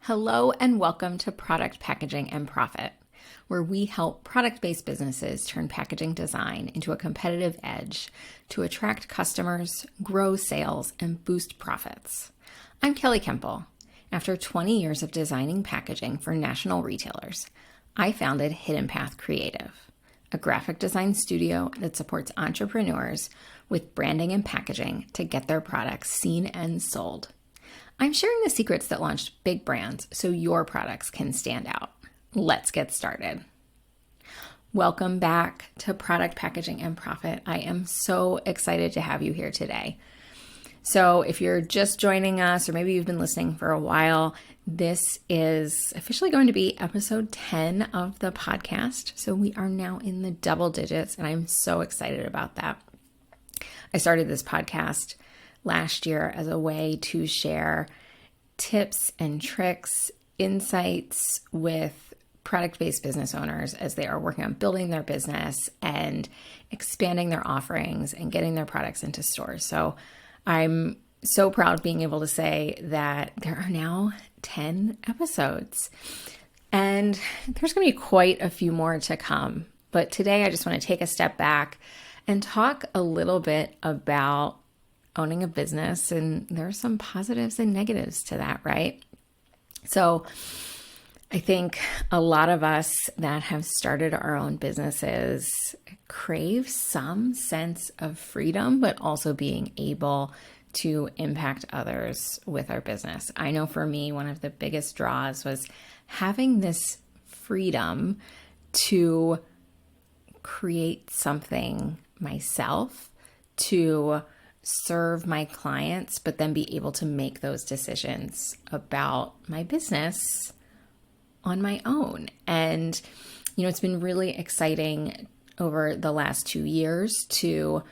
Hello and welcome to Product Packaging and Profit, where we help product-based businesses turn packaging design into a competitive edge to attract customers, grow sales, and boost profits. I'm Kelly Kemple. After 20 years of designing packaging for national retailers, I founded Hidden Path Creative, a graphic design studio that supports entrepreneurs with branding and packaging to get their products seen and sold. I'm sharing the secrets that launched big brands so your products can stand out. Let's get started. Welcome back to Product Packaging and Profit. I am so excited to have you here today. So if you're just joining us, or maybe you've been listening for a while, this is officially going to be episode 10 of the podcast. So we are now in the double digits, and I'm so excited about that. I started this podcast last year as a way to share tips and tricks, insights with product-based business owners as they are working on building their business and expanding their offerings and getting their products into stores. So I'm so proud of being able to say that there are now 10 episodes, and there's going to be quite a few more to come. But today I just want to take a step back and talk a little bit about owning a business, and there are some positives and negatives to that, right? So I think a lot of us that have started our own businesses crave some sense of freedom, but also being able to impact others with our business. I know for me, one of the biggest draws was having this freedom to create something myself, to serve my clients, but then be able to make those decisions about my business on my own. And, it's been really exciting over the last 2 years to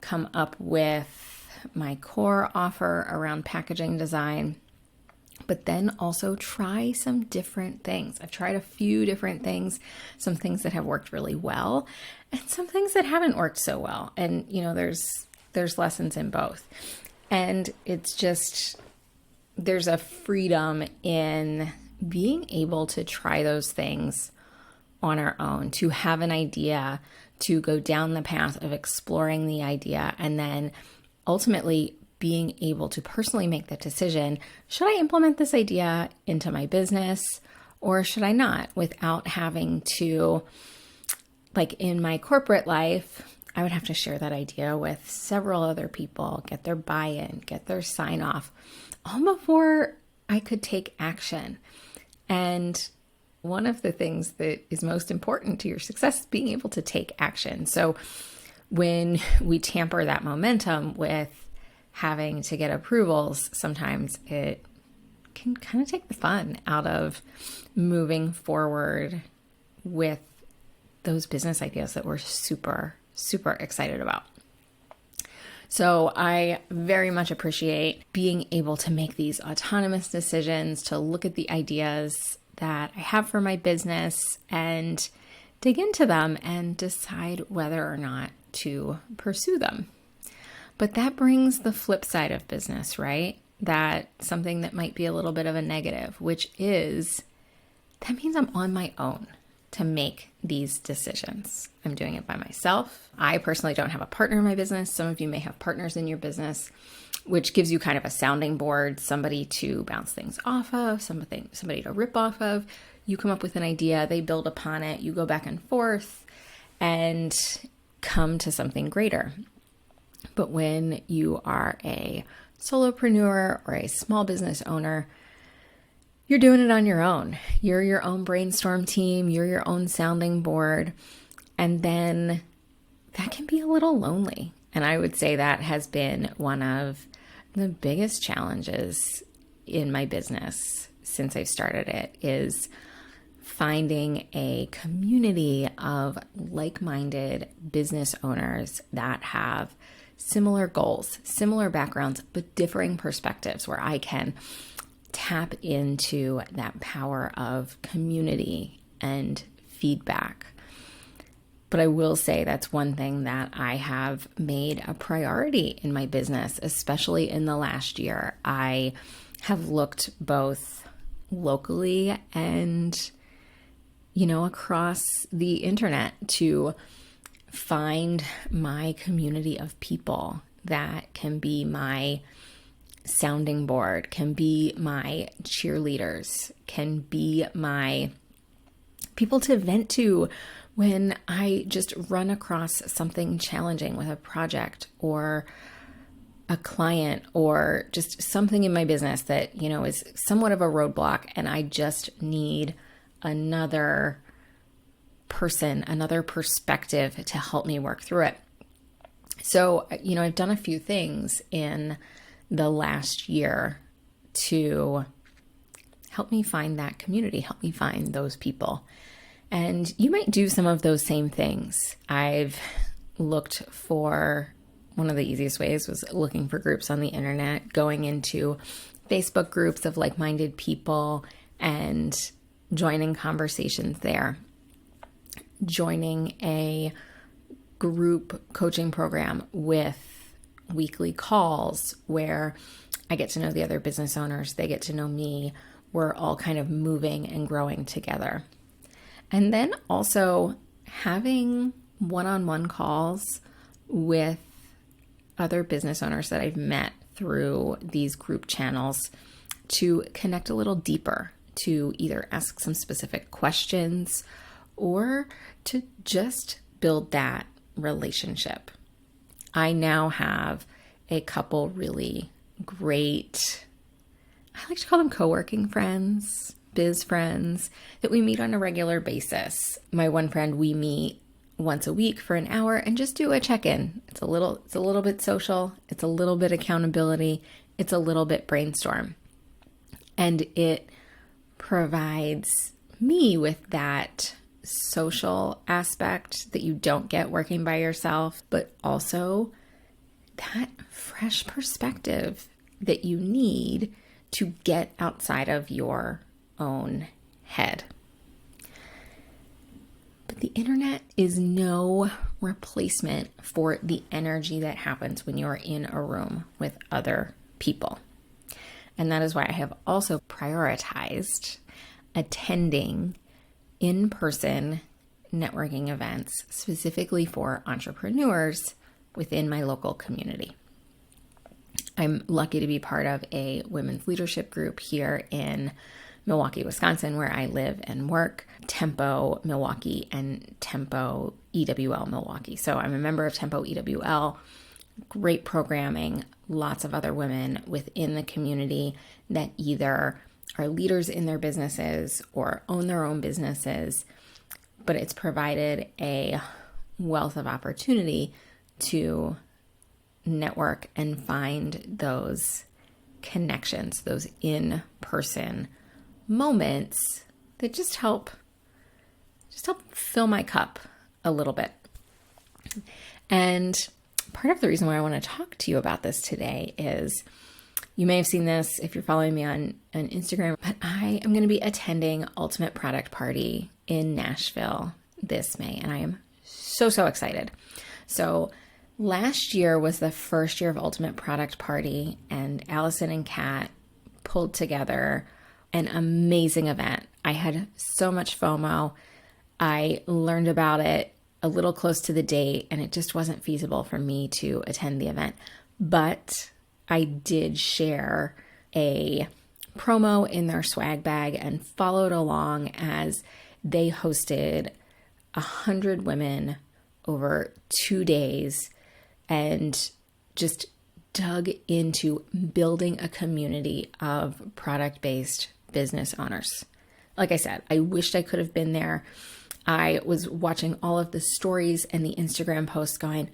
come up with my core offer around packaging design, but then also try some different things. I've tried a few different things, some things that have worked really well and some things that haven't worked so well. And, there's lessons in both. And it's just, there's a freedom in being able to try those things on our own, to have an idea, to go down the path of exploring the idea, and then ultimately being able to personally make that decision. Should I implement this idea into my business or should I not? Without having to, like in my corporate life, I would have to share that idea with several other people, get their buy-in, get their sign-off, all before I could take action. And one of the things that is most important to your success is being able to take action. So when we tamper that momentum with having to get approvals, sometimes it can kind of take the fun out of moving forward with those business ideas that we're super excited about. So I very much appreciate being able to make these autonomous decisions, to look at the ideas that I have for my business and dig into them and decide whether or not to pursue them. But that brings the flip side of business, right? That something that might be a little bit of a negative, which is that means I'm on my own to make these decisions. I'm doing it by myself. I personally don't have a partner in my business. Some of you may have partners in your business, which gives you kind of a sounding board, somebody to bounce things off of, somebody to rip off of. You come up with an idea, they build upon it, you go back and forth and come to something greater. But when you are a solopreneur or a small business owner, you're doing it on your own. You're your own brainstorm team. You're your own sounding board. And then that can be a little lonely. And I would say that has been one of the biggest challenges in my business since I've started it, is finding a community of like-minded business owners that have similar goals, similar backgrounds, but differing perspectives, where I can tap into that power of community and feedback. But I will say that's one thing that I have made a priority in my business, especially in the last year. I have looked both locally and, across the internet to find my community of people that can be my sounding board, can be my cheerleaders, can be my people to vent to when I just run across something challenging with a project or a client or just something in my business that, is somewhat of a roadblock, and I just need another person, another perspective to help me work through it. So, I've done a few things in the last year to help me find that community, help me find those people. And you might do some of those same things. I've looked for, one of the easiest ways was looking for groups on the internet, going into Facebook groups of like-minded people and joining conversations there. Joining a group coaching program with weekly calls where I get to know the other business owners, they get to know me. We're all kind of moving and growing together. And then also having one-on-one calls with other business owners that I've met through these group channels to connect a little deeper, to either ask some specific questions or to just build that relationship. I now have a couple really great, I like to call them co-working friends, biz friends, that we meet on a regular basis. My one friend, we meet once a week for an hour and just do a check-in. It's a little bit social, it's a little bit accountability, it's a little bit brainstorm. And it provides me with that social aspect that you don't get working by yourself, but also that fresh perspective that you need to get outside of your own head. But the internet is no replacement for the energy that happens when you're in a room with other people. And that is why I have also prioritized attending in-person networking events specifically for entrepreneurs within my local community. I'm lucky to be part of a women's leadership group here in Milwaukee, Wisconsin, where I live and work, Tempo Milwaukee and Tempo EWL Milwaukee. So I'm a member of Tempo EWL, great programming, lots of other women within the community that either are leaders in their businesses or own their own businesses, but it's provided a wealth of opportunity to network and find those connections, those in-person moments that just help fill my cup a little bit. And part of the reason why I want to talk to you about this today is, you may have seen this if you're following me on Instagram, but I am going to be attending Ultimate Product Party in Nashville this May, and I am so excited. So last year was the first year of Ultimate Product Party, and Allison and Kat pulled together an amazing event. I had so much FOMO. I learned about it a little close to the date, and it just wasn't feasible for me to attend the event. But I did share a promo in their swag bag and followed along as they hosted 100 women over 2 days and just dug into building a community of product-based business owners. Like I said, I wished I could have been there. I was watching all of the stories and the Instagram posts going,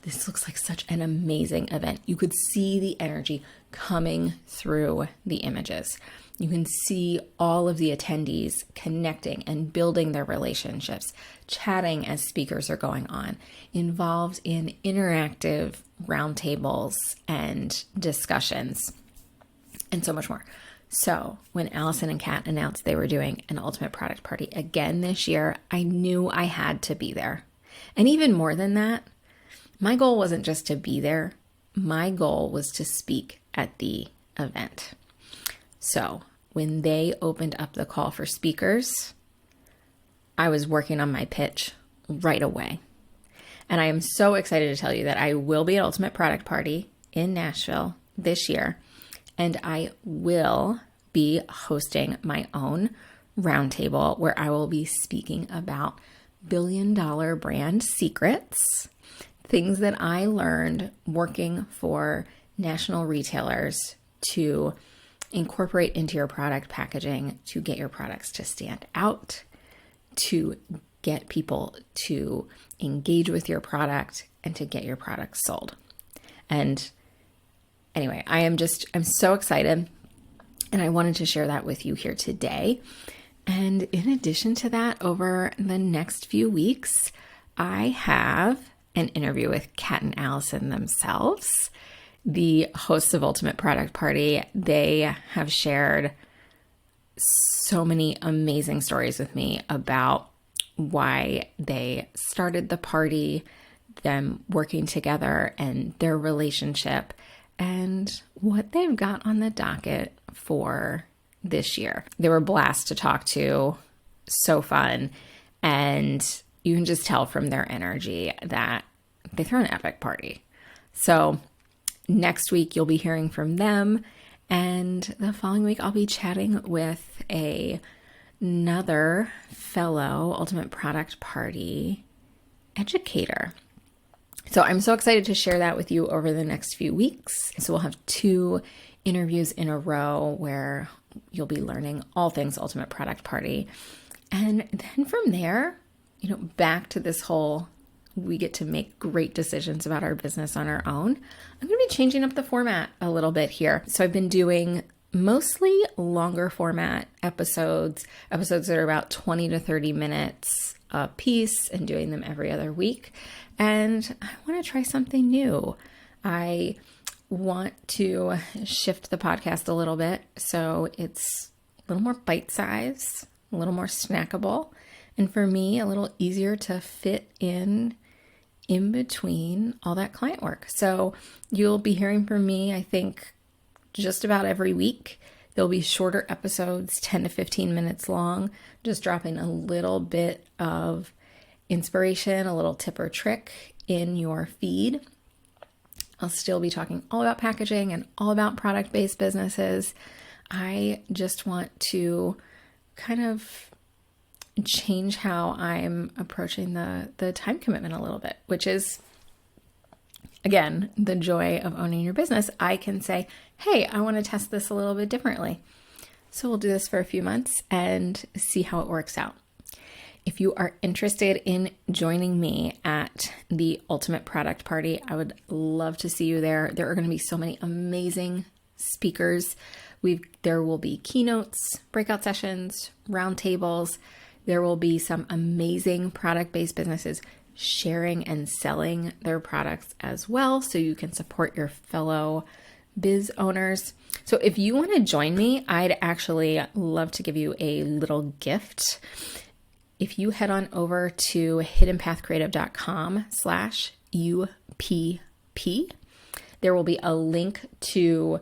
this looks like such an amazing event. You could see the energy coming through the images. You can see all of the attendees connecting and building their relationships, chatting as speakers are going on, involved in interactive roundtables and discussions, and so much more. So when Allison and Kat announced they were doing an Ultimate Product Party again this year, I knew I had to be there. And even more than that, my goal wasn't just to be there. My goal was to speak at the event. So when they opened up the call for speakers, I was working on my pitch right away. And I am so excited to tell you that I will be at Ultimate Product Party in Nashville this year, and I will be hosting my own roundtable where I will be speaking about billion-dollar brand secrets, things that I learned working for national retailers to incorporate into your product packaging to get your products to stand out, to get people to engage with your product, and to get your product sold. And anyway, I'm so excited, and I wanted to share that with you here today. And in addition to that, over the next few weeks, I have an interview with Kat and Allison themselves, the hosts of Ultimate Product Party. They have shared so many amazing stories with me about why they started the party, them working together, and their relationship, and what they've got on the docket for this year. They were a blast to talk to, so fun, and you can just tell from their energy that they throw an epic party. So next week you'll be hearing from them, and the following week I'll be chatting with another fellow Ultimate Product Party educator. So I'm so excited to share that with you over the next few weeks. So we'll have 2 interviews in a row where you'll be learning all things Ultimate Product Party. And then from there, back to this whole, we get to make great decisions about our business on our own. I'm going to be changing up the format a little bit here. So I've been doing mostly longer format episodes that are about 20 to 30 minutes a piece, and doing them every other week. And I want to try something new. I want to shift the podcast a little bit so it's a little more bite-sized, a little more snackable, and for me, a little easier to fit in between all that client work. So you'll be hearing from me, I think, just about every week. There'll be shorter episodes, 10 to 15 minutes long, just dropping a little bit of inspiration, a little tip or trick in your feed. I'll still be talking all about packaging and all about product-based businesses. I just want to kind of change how I'm approaching the time commitment a little bit, which is, again, the joy of owning your business. I can say, hey, I want to test this a little bit differently. So we'll do this for a few months and see how it works out. If you are interested in joining me at the Ultimate Product Party, I would love to see you there. There are going to be so many amazing speakers. There will be keynotes, breakout sessions, roundtables. There will be some amazing product-based businesses sharing and selling their products as well, so you can support your fellow biz owners. So if you want to join me, I'd actually love to give you a little gift. If you head on over to hiddenpathcreative.com/UPP, there will be a link to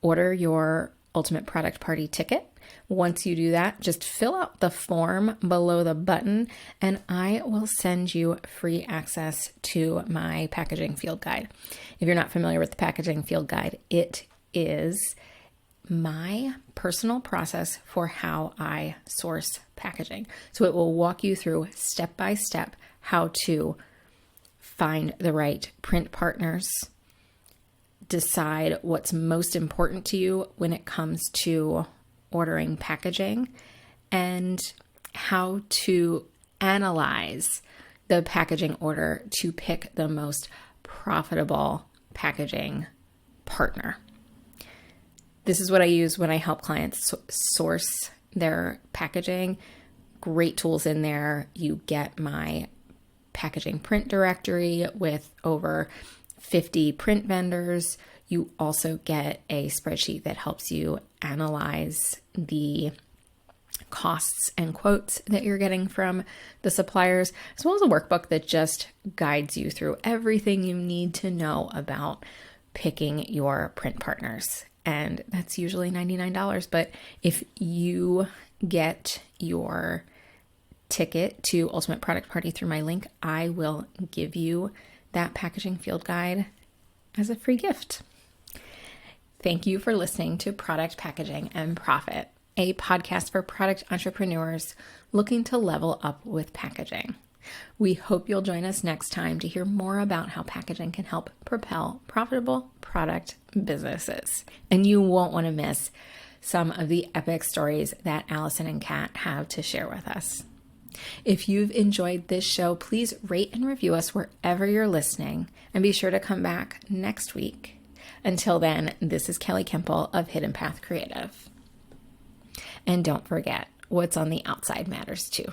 order your Ultimate Product Party ticket. Once you do that, just fill out the form below the button, and I will send you free access to my packaging field guide. If you're not familiar with the packaging field guide, it is my personal process for how I source packaging. So it will walk you through step by step how to find the right print partners, decide what's most important to you when it comes to ordering packaging, and how to analyze the packaging order to pick the most profitable packaging partner. This is what I use when I help clients source their packaging. Great tools in there. You get my packaging print directory with over 50 print vendors. You also get a spreadsheet that helps you analyze the costs and quotes that you're getting from the suppliers, as well as a workbook that just guides you through everything you need to know about picking your print partners. and that's usually $99. But if you get your ticket to Ultimate Product Party through my link, I will give you that packaging field guide as a free gift. Thank you for listening to Product Packaging and Profit, a podcast for product entrepreneurs looking to level up with packaging. We hope you'll join us next time to hear more about how packaging can help propel profitable product businesses. And you won't want to miss some of the epic stories that Allison and Kat have to share with us. If you've enjoyed this show, please rate and review us wherever you're listening, and be sure to come back next week. Until then, this is Kelly Kemple of Hidden Path Creative. And don't forget, what's on the outside matters too.